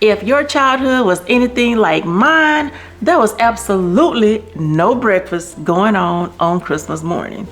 If your childhood was anything like mine, there was absolutely no breakfast going on Christmas morning.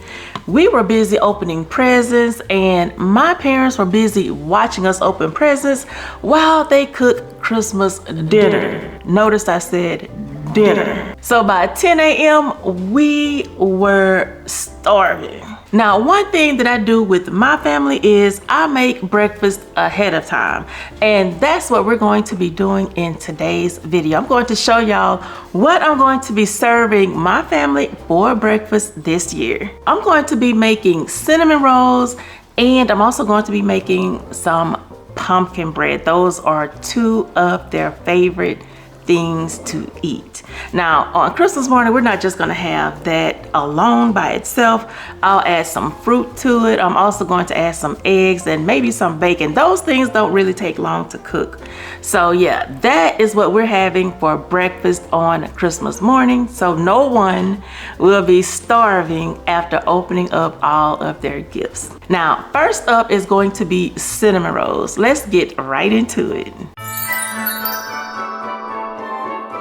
We were busy opening presents, and my parents were busy watching us open presents while they cooked Christmas dinner. Notice I said dinner. So by 10 a.m., we were starving. Now, one thing that I do with my family is I make breakfast ahead of time, and that's what we're going to be doing in today's video. I'm going to show y'all what I'm going to be serving my family for breakfast this year. I'm going to be making cinnamon rolls, and I'm also going to be making some pumpkin bread. Those are two of their favorite things to eat. Now, on Christmas morning, we're not just going to have that alone by itself. I'll add some fruit to it. I'm also going to add some eggs and maybe some bacon. Those things don't really take long to cook. So yeah, that is what we're having for breakfast on Christmas morning. So no one will be starving after opening up all of their gifts. Now, first up is going to be cinnamon rolls. Let's get right into it.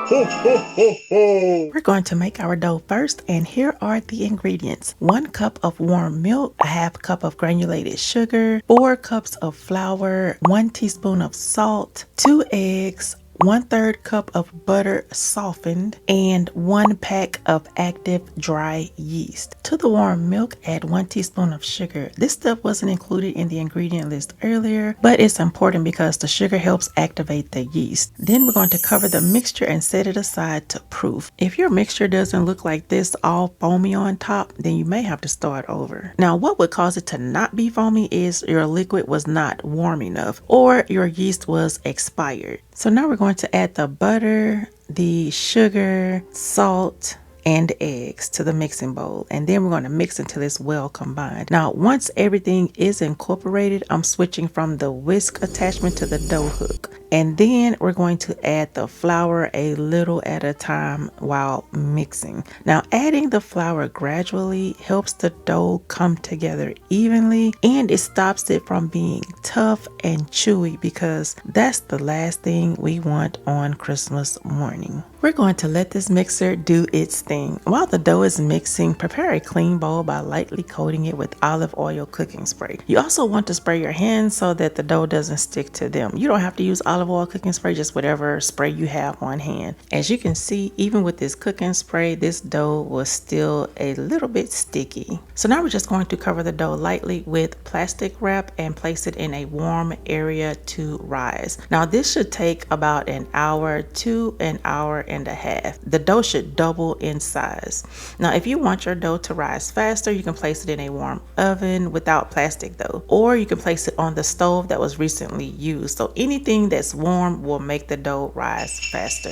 We're going to make our dough first, and here are the ingredients. 1 cup of warm milk, a half cup of granulated sugar, 4 cups of flour, 1 teaspoon of salt, 2 eggs, 1/3 cup of butter softened, and 1 pack of active dry yeast. To the warm milk, add 1 teaspoon of sugar. This stuff wasn't included in the ingredient list earlier, but it's important because the sugar helps activate the yeast. Then we're going to cover the mixture and set it aside to proof. If your mixture doesn't look like this, all foamy on top, then you may have to start over. Now, what would cause it to not be foamy is your liquid was not warm enough or your yeast was expired. So now we're going to add the butter, the sugar, salt, and eggs to the mixing bowl, and then we're going to mix until it's well combined. Now, once everything is incorporated, I'm switching from the whisk attachment to the dough hook, and then we're going to add the flour a little at a time while mixing. Now, adding the flour gradually helps the dough come together evenly, and it stops it from being tough and chewy, because that's the last thing we want on Christmas morning. We're going to let this mixer do its thing. While the dough is mixing, prepare a clean bowl by lightly coating it with olive oil cooking spray. You also want to spray your hands so that the dough doesn't stick to them. You don't have to use olive oil cooking spray, just whatever spray you have on hand. As you can see, even with this cooking spray, this dough was still a little bit sticky. So now we're just going to cover the dough lightly with plastic wrap and place it in a warm area to rise. Now, this should take about an hour to an hour and a half. The dough should double in size. Now, if you want your dough to rise faster, you can place it in a warm oven without plastic though, or you can place it on the stove that was recently used. So anything that's warm will make the dough rise faster.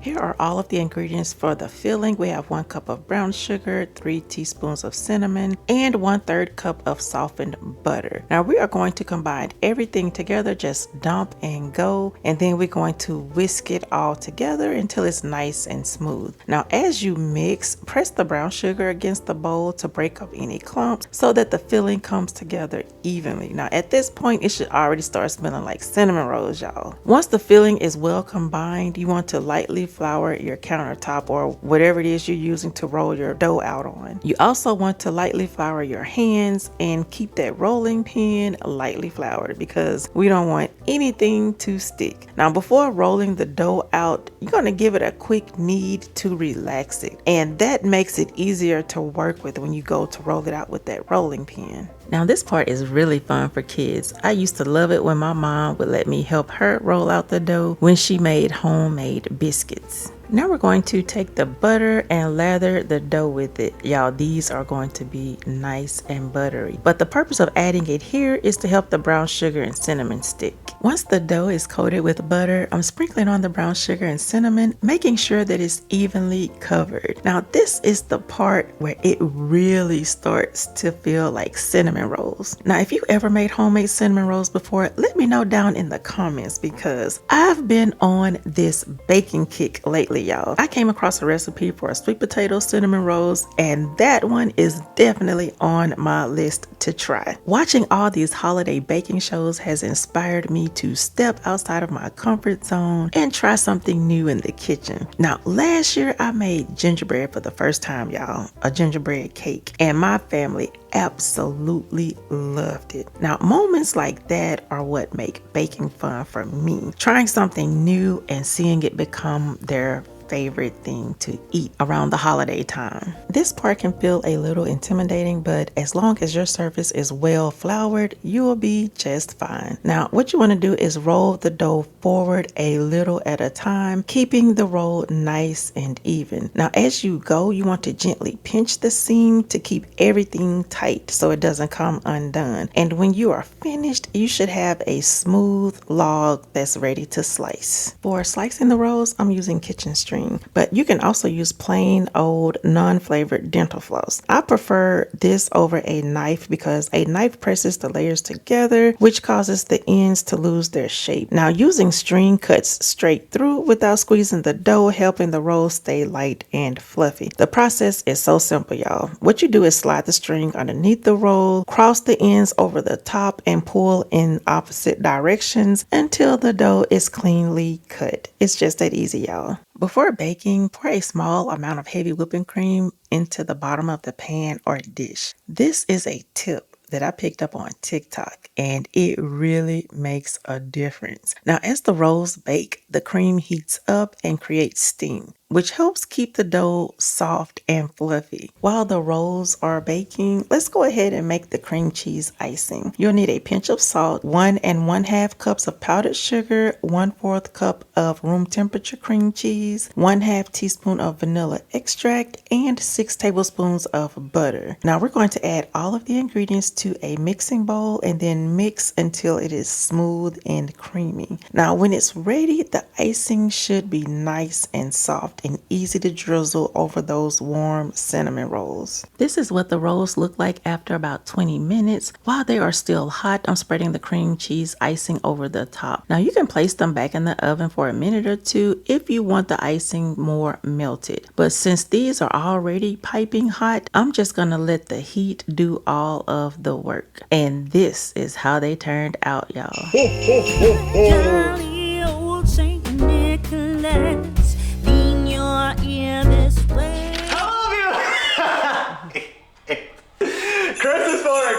Here are all of the ingredients for the filling. We have 1 cup of brown sugar, 3 teaspoons of cinnamon, and 1/3 cup of softened butter. Now we are going to combine everything together, just dump and go, and then we're going to whisk it all together until it's nice and smooth. Now, as you mix, press the brown sugar against the bowl to break up any clumps so that the filling comes together evenly. Now, at this point, it should already start smelling like cinnamon rolls, y'all. Once the filling is well combined, you want to lightly flour your countertop or whatever it is you're using to roll your dough out on. You also want to lightly flour your hands and keep that rolling pin lightly floured because we don't want anything to stick. Now, before rolling the dough out, you're going to give it a quick knead to relax it, and that makes it easier to work with when you go to roll it out with that rolling pin. Now, this part is really fun for kids. I used to love it when my mom would let me help her roll out the dough when she made homemade biscuits. Now we're going to take the butter and lather the dough with it. Y'all, these are going to be nice and buttery. But the purpose of adding it here is to help the brown sugar and cinnamon stick. Once the dough is coated with butter, I'm sprinkling on the brown sugar and cinnamon, making sure that it's evenly covered. Now, this is the part where it really starts to feel like cinnamon rolls. Now, if you ever made homemade cinnamon rolls before, let me know down in the comments because I've been on this baking kick lately. Finally, y'all, I came across a recipe for a sweet potato cinnamon rolls, and that one is definitely on my list to try. Watching all these holiday baking shows has inspired me to step outside of my comfort zone and try something new in the kitchen. Now, last year I made gingerbread for the first time, y'all, a gingerbread cake, and my family absolutely loved it. Now, moments like that are what make baking fun for me. Trying something new and seeing it become their favorite thing to eat around the holiday time. This part can feel a little intimidating, but as long as your surface is well floured, you will be just fine. Now, what you want to do is roll the dough forward a little at a time, keeping the roll nice and even. Now, as you go, you want to gently pinch the seam to keep everything tight so it doesn't come undone. And when you are finished, you should have a smooth log that's ready to slice. For slicing the rolls, I'm using kitchen string, but you can also use plain old non-flavored dental floss. I prefer this over a knife because a knife presses the layers together, which causes the ends to lose their shape. Now, using string cuts straight through without squeezing the dough, helping the roll stay light and fluffy. The process is so simple, y'all. What you do is slide the string underneath the roll, cross the ends over the top, and pull in opposite directions until the dough is cleanly cut. It's just that easy, y'all. Before baking, pour a small amount of heavy whipping cream into the bottom of the pan or dish. This is a tip that I picked up on TikTok, and it really makes a difference. Now, as the rolls bake, the cream heats up and creates steam, which helps keep the dough soft and fluffy. While the rolls are baking, let's go ahead and make the cream cheese icing. You'll need a pinch of salt, 1 1/2 cups of powdered sugar, 1/4 cup of room temperature cream cheese, 1/2 teaspoon of vanilla extract, and 6 tablespoons of butter. Now we're going to add all of the ingredients to a mixing bowl and then mix until it is smooth and creamy. Now when it's ready, the icing should be nice and soft and easy to drizzle over those warm cinnamon rolls. This is what the rolls look like after about 20 minutes. While they are still hot, I'm spreading the cream cheese icing over the top. Now you can place them back in the oven for a minute or two if you want the icing more melted. But since these are already piping hot, I'm just gonna let the heat do all of the work. And this is how they turned out, y'all. Jolly old Saint Nicholas, lean your ear this way.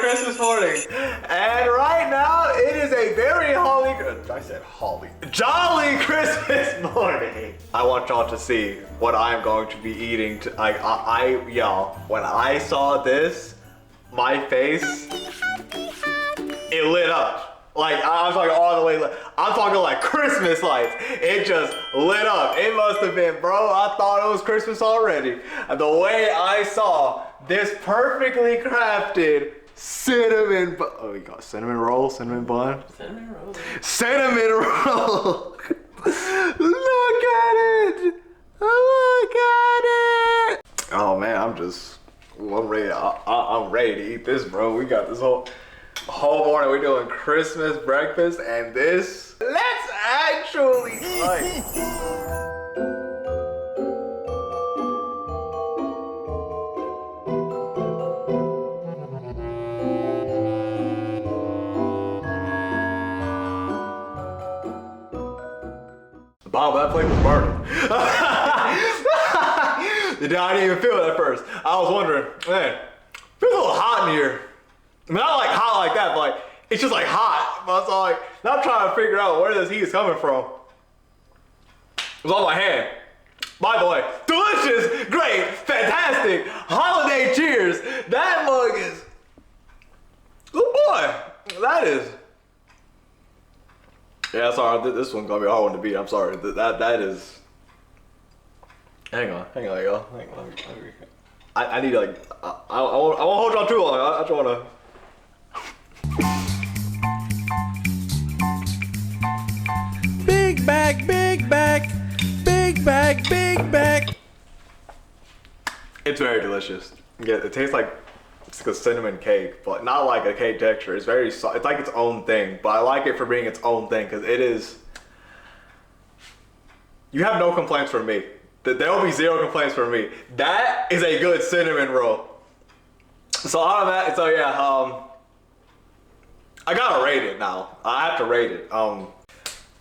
Christmas morning, and right now it is a very jolly Christmas morning. I want y'all to see what I am going to be eating. Y'all, when I saw this, my face, it lit up. Like, I'm talking all the way, I'm talking like Christmas lights. It just lit up. It must have been, bro, I thought it was Christmas already. The way I saw this perfectly crafted cinnamon roll. Cinnamon bun? Cinnamon roll. Look at it. Look at it. Oh man, I'm ready. I'm ready to eat this, bro. We got this whole morning. We're doing Christmas breakfast, and this. Let's actually play. Bob, that plate was burning. I didn't even feel it at first. I was wondering, man, it feels a little hot in here. I mean, not like hot like that, but like, it's just like hot. But it's like, now I'm trying to figure out where this heat is coming from. It was on my hand. By the way, delicious, great, fantastic, holiday cheers. That mug is, oh boy, that is. Yeah, sorry, this one's gonna be a hard one to beat. I'm sorry, that is. Hang on, y'all. Hang on, I need to like, I won't hold y'all too long. I just wanna. Big bag, big bag, big bag, big bag. It's very delicious. Yeah, it tastes like it's like a cinnamon cake, but not like a cake texture. It's very soft. It's like its own thing, but I like it for being its own thing because it is. You have no complaints from me. There will be zero complaints from me. That is a good cinnamon roll. So out of that, so yeah, I gotta rate it now. I have to rate it.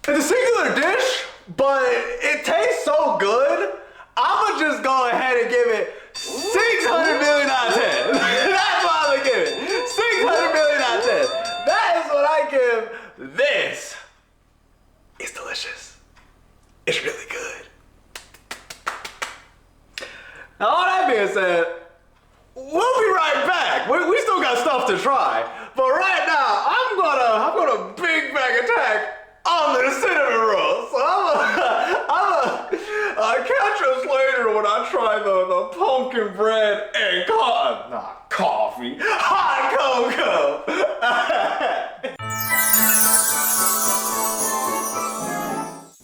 It's a singular dish, but it tastes so good. I'ma just go ahead and give it 600 million out of 10. That's what I'm gonna give it. 600 million out of 10. That is what I give this. It's delicious. It's really good. Now, all that being said, we'll be right back. We still got stuff to try, but right now I'm gonna big bang attack on the cinnamon roll. So I'm gonna catch us later when I try the pumpkin bread and coffee, hot cocoa.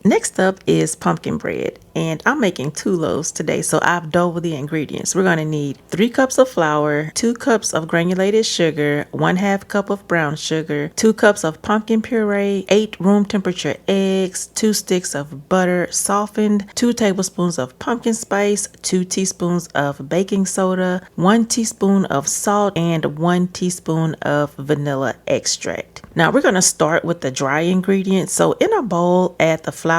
Next up is pumpkin bread, and I'm making 2 loaves today, so I've doubled the ingredients. We're going to need 3 cups of flour, 2 cups of granulated sugar, 1/2 cup of brown sugar, 2 cups of pumpkin puree, 8 room temperature eggs, 2 sticks of butter softened, 2 tablespoons of pumpkin spice, 2 teaspoons of baking soda, 1 teaspoon of salt, and 1 teaspoon of vanilla extract. Now we're going to start with the dry ingredients. So in a bowl, add the flour,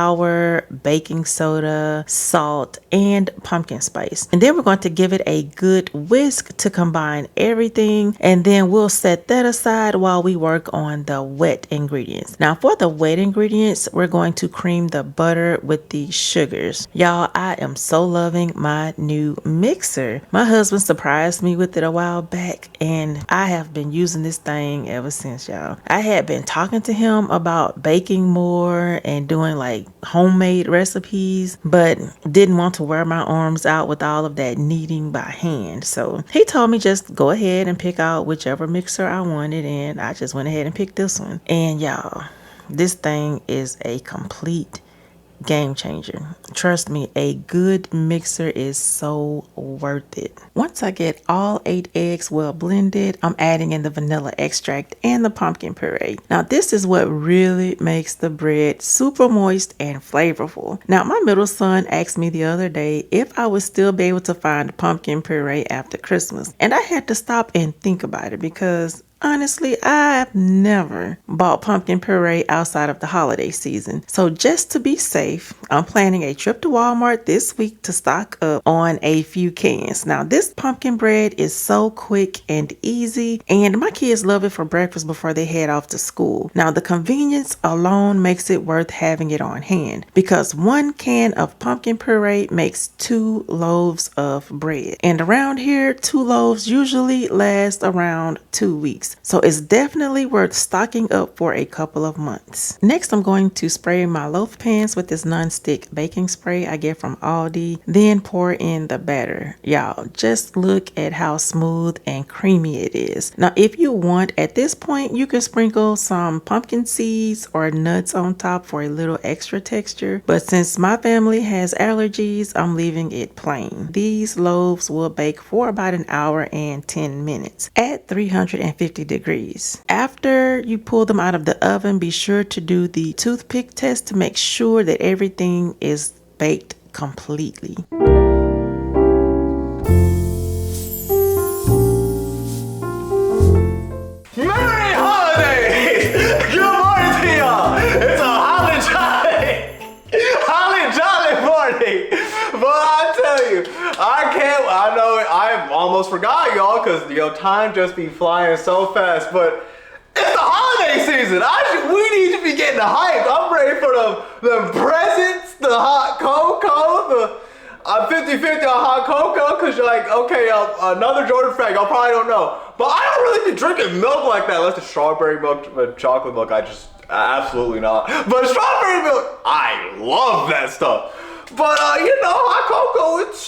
baking soda, salt, and pumpkin spice. And then we're going to give it a good whisk to combine everything. And then we'll set that aside while we work on the wet ingredients. Now for the wet ingredients, we're going to cream the butter with the sugars. Y'all, I am so loving my new mixer. My husband surprised me with it a while back, and I have been using this thing ever since, y'all. I had been talking to him about baking more and doing like homemade recipes, but didn't want to wear my arms out with all of that kneading by hand. So he told me just go ahead and pick out whichever mixer I wanted, and I just went ahead and picked this one. And y'all, this thing is a complete game changer. Trust me, a good mixer is so worth it. Once I get all 8 eggs well blended, I'm adding in the vanilla extract and the pumpkin puree. Now this is what really makes the bread super moist and flavorful. Now my middle son asked me the other day if I would still be able to find pumpkin puree after Christmas, and I had to stop and think about it because honestly, I've never bought pumpkin puree outside of the holiday season. So just to be safe, I'm planning a trip to Walmart this week to stock up on a few cans. Now, this pumpkin bread is so quick and easy, and my kids love it for breakfast before they head off to school. Now, the convenience alone makes it worth having it on hand because 1 can of pumpkin puree makes 2 loaves of bread. And around here, 2 loaves usually last around 2 weeks. So it's definitely worth stocking up for a couple of months. Next, I'm going to spray my loaf pans with this non-stick baking spray I get from Aldi. Then pour in the batter. Y'all, just look at how smooth and creamy it is. Now, if you want, at this point, you can sprinkle some pumpkin seeds or nuts on top for a little extra texture. But since my family has allergies, I'm leaving it plain. These loaves will bake for about 1 hour and 10 minutes at 350 degrees. After you pull them out of the oven, be sure to do the toothpick test to make sure that everything is baked completely. Merry holidays! Good morning to y'all! It's a holly jolly morning! But I tell you, I know I almost forgot y'all because time just be flying so fast, but it's the holiday season. We need to be getting hyped. I'm ready for the presents, the hot cocoa, I'm 50-50 on hot cocoa because you're like, okay, another Jordan fact, y'all probably don't know. But I don't really be drinking milk like that unless the strawberry milk, chocolate milk, absolutely not. But strawberry milk, I love that stuff. But hot cocoa, it's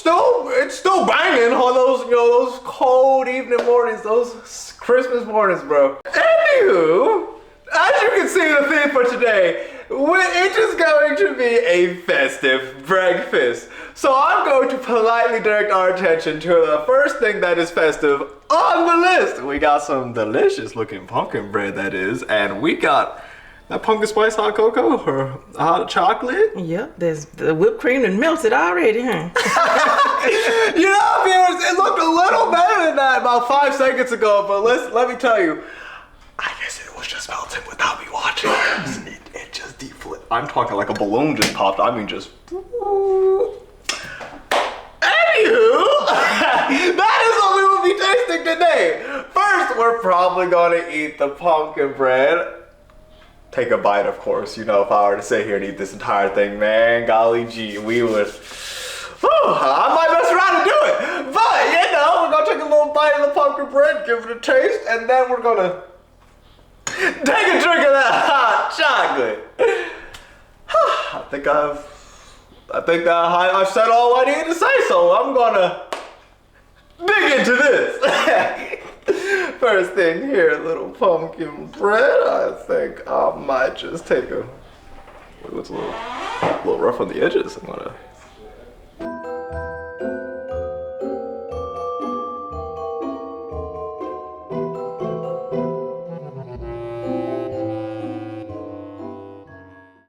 still banging on those cold evening mornings, those Christmas mornings, bro. Anywho, as you can see the theme for today, it is going to be a festive breakfast. So I'm going to politely direct our attention to the first thing that is festive on the list. We got some delicious looking pumpkin bread, that is, and we got That pumpkin spice hot cocoa or hot chocolate? Yep, there's the whipped cream and melted already, huh? You know, viewers, it looked a little better than that about 5 seconds ago, but let me tell you, I guess it was just melting without me watching. It just deflated. I'm talking like a balloon just popped. I mean, just. Anywho, that is what we will be tasting today. First, we're probably going to eat the pumpkin bread. Take a bite, of course. You know, if I were to sit here and eat this entire thing, man, golly gee, we would. I might mess around and do it. But, you know, we're going to take a little bite of the pumpkin bread, give it a taste, and then we're going to take a drink of that hot chocolate. I think I've said all I need to say, so I'm gonna dig into this. First thing here, little pumpkin bread. I think I might just take a. It's a little rough on the edges. I'm gonna.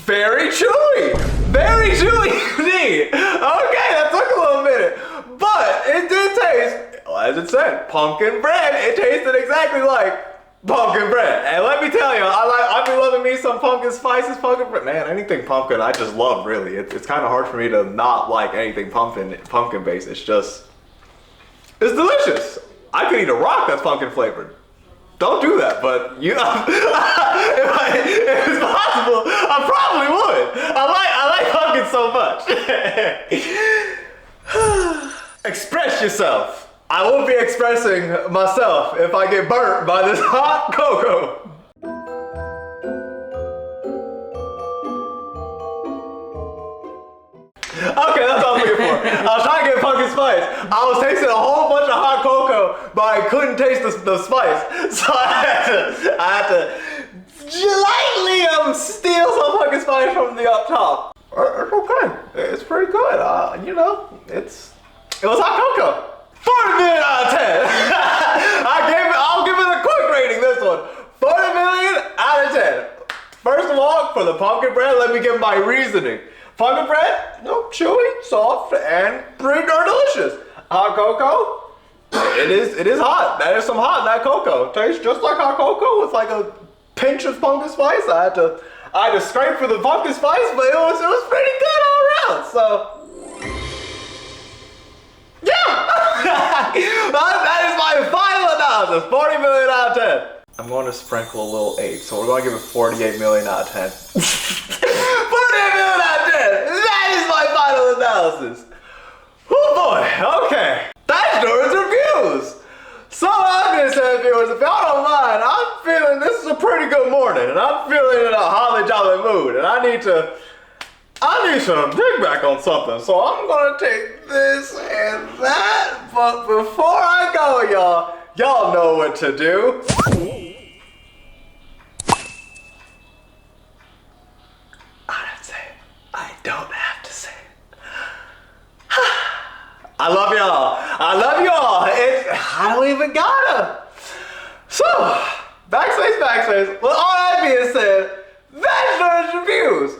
Very chewy! Very chewy indeed! Okay, that took a little minute. But it did taste, as it said, pumpkin bread. It tasted exactly like pumpkin bread. And let me tell you, I've been loving me some pumpkin spices, pumpkin bread. Man, anything pumpkin I just love, really. It's kind of hard for me to not like anything pumpkin based. It's delicious. I could eat a rock that's pumpkin flavored. Don't do that, but you know, if it's possible, I probably would. I like pumpkin so much. Express yourself. I won't be expressing myself if I get burnt by this hot cocoa. Okay, that's all I'm looking for. I was trying to get pumpkin spice. I was tasting a whole bunch of hot cocoa, but I couldn't taste the spice. So I had to lightly steal some pumpkin spice from the up top. It's okay. It's pretty good. You know, it was hot cocoa. 40 million out of 10. I'll give it a quick rating, this one. 40 million out of 10. First of all, for the pumpkin bread, let me give my reasoning. Pumpkin bread, chewy, soft, and pretty darn delicious. Hot cocoa, it is hot. That is some hot in that cocoa. Tastes just like hot cocoa with like a pinch of pumpkin spice. I had to scrape for the pumpkin spice, but it was pretty good all around. So yeah, that is my final analysis. 40 million out of 10. I'm going to sprinkle a little 8, so we're going to give it 48 million out of 10. 48 million out of 10. That is my final analysis. Oh boy, okay. That's Jordan's reviews. So I'm going to say, viewers, if y'all don't mind, I'm feeling this is a pretty good morning, and I'm feeling in a holly jolly mood, and I need some dig back on something. So I'm going to take this and that, but before I go, y'all know what to do. I don't have to say it. I love y'all. I don't even gotta. So, backspace. With all that being said, that's Jordan's reviews.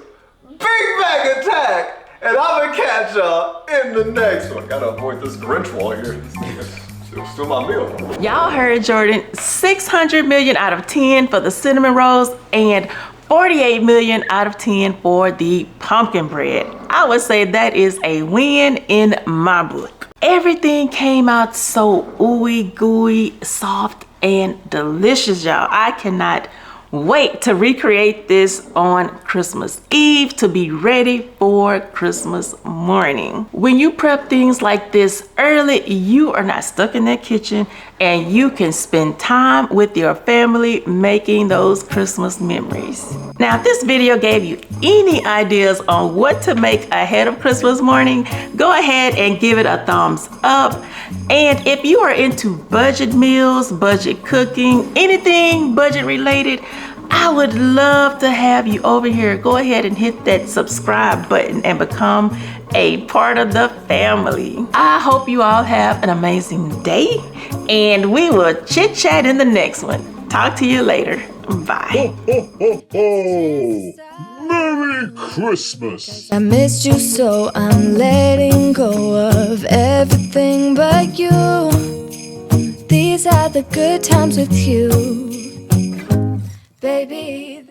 Big bag attack. And I'm gonna catch y'all in the next one. Gotta avoid this Grinch wall here. This thing is still my meal. Y'all heard Jordan, 600 million out of 10 for the cinnamon rolls and 48 million out of 10 for the pumpkin bread. I would say that is a win in my book. Everything came out so ooey gooey, soft and delicious, y'all. I cannot wait to recreate this on Christmas Eve to be ready for Christmas morning. When you prep things like this early, you are not stuck in that kitchen and you can spend time with your family making those Christmas memories. Now, if this video gave you any ideas on what to make ahead of Christmas morning, go ahead and give it a thumbs up. And if you are into budget meals, budget cooking, anything budget related, I would love to have you over here. Go ahead and hit that subscribe button and become a part of the family. I hope you all have an amazing day and we will chit chat in the next one. Talk to you later. Bye. Merry Christmas! I missed you, so I'm letting go of everything but you. These are the good times with you, baby.